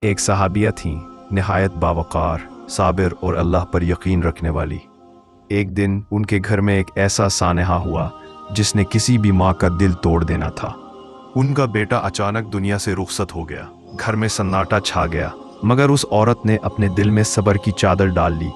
एक सहाबिया थीं, निहायत बावकार, साबिर और अल्लाह पर यकीन रखने वाली। एक दिन उनके घर में एक ऐसा सानहा हुआ जिसने किसी भी माँ का दिल तोड़ देना था। उनका बेटा अचानक दुनिया से रुखसत हो गया। घर में सन्नाटा छा गया, मगर उस औरत ने अपने दिल में सब्र की चादर डाल ली।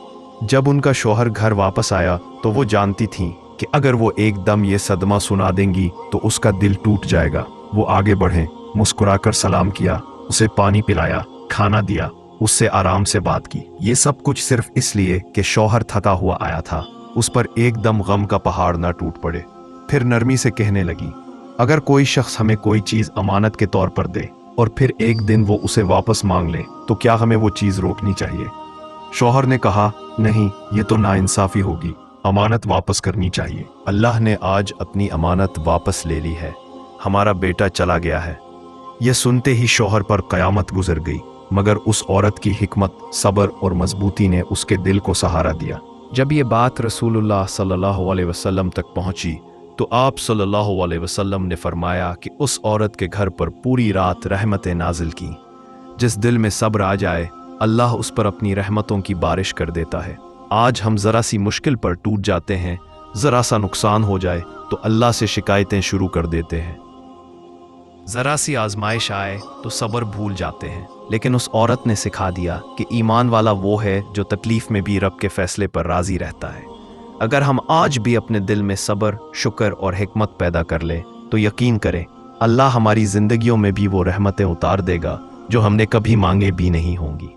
जब उनका शौहर घर वापस आया तो वो जानती थीं कि अगर वो एकदम ये सदमा सुना देंगी तो उसका दिल टूट जाएगा। वो आगे बढ़े, मुस्कुराकर सलाम किया, उसे पानी पिलाया, खाना दिया, उससे आराम से बात की। ये सब कुछ सिर्फ इसलिए कि शौहर थका हुआ आया था, उस पर एकदम गम का पहाड़ ना टूट पड़े। फिर नरमी से कहने लगी, अगर कोई शख्स हमें कोई चीज़ अमानत के तौर पर दे और फिर एक दिन वो उसे वापस मांग ले तो क्या हमें वो चीज़ रोकनी चाहिए? शौहर ने कहा, नहीं, ये तो नाइंसाफ़ी होगी, अमानत वापस करनी चाहिए। अल्लाह ने आज अपनी अमानत वापस ले ली है, हमारा बेटा चला गया है। यह सुनते ही शौहर पर क़यामत गुजर गई, मगर उस औरत की हिकमत, सब्र और मजबूती ने उसके दिल को सहारा दिया। जब ये बात रसूलुल्लाह सल्लल्लाहु अलैहि वसल्लम तक पहुंची तो आप सल्लल्लाहु अलैहि वसल्लम ने फरमाया कि उस औरत के घर पर पूरी रात रहमतें नाजिल की। जिस दिल में सब्र आ जाए, अल्लाह उस पर अपनी रहमतों की बारिश कर देता है। आज हम ज़रा सी मुश्किल पर टूट जाते हैं, ज़रा सा नुकसान हो जाए तो अल्लाह से शिकायतें शुरू कर देते हैं। ज़रा सी आजमाइश आए तो सब्र भूल जाते हैं। लेकिन उस औरत ने सिखा दिया कि ईमान वाला वो है जो तकलीफ़ में भी रब के फ़ैसले पर राज़ी रहता है। अगर हम आज भी अपने दिल में सब्र, शुक्र और हिकमत पैदा कर लें तो यकीन करें, अल्लाह हमारी ज़िंदगियों में भी वो रहमतें उतार देगा जो हमने कभी मांगे भी नहीं होंगी।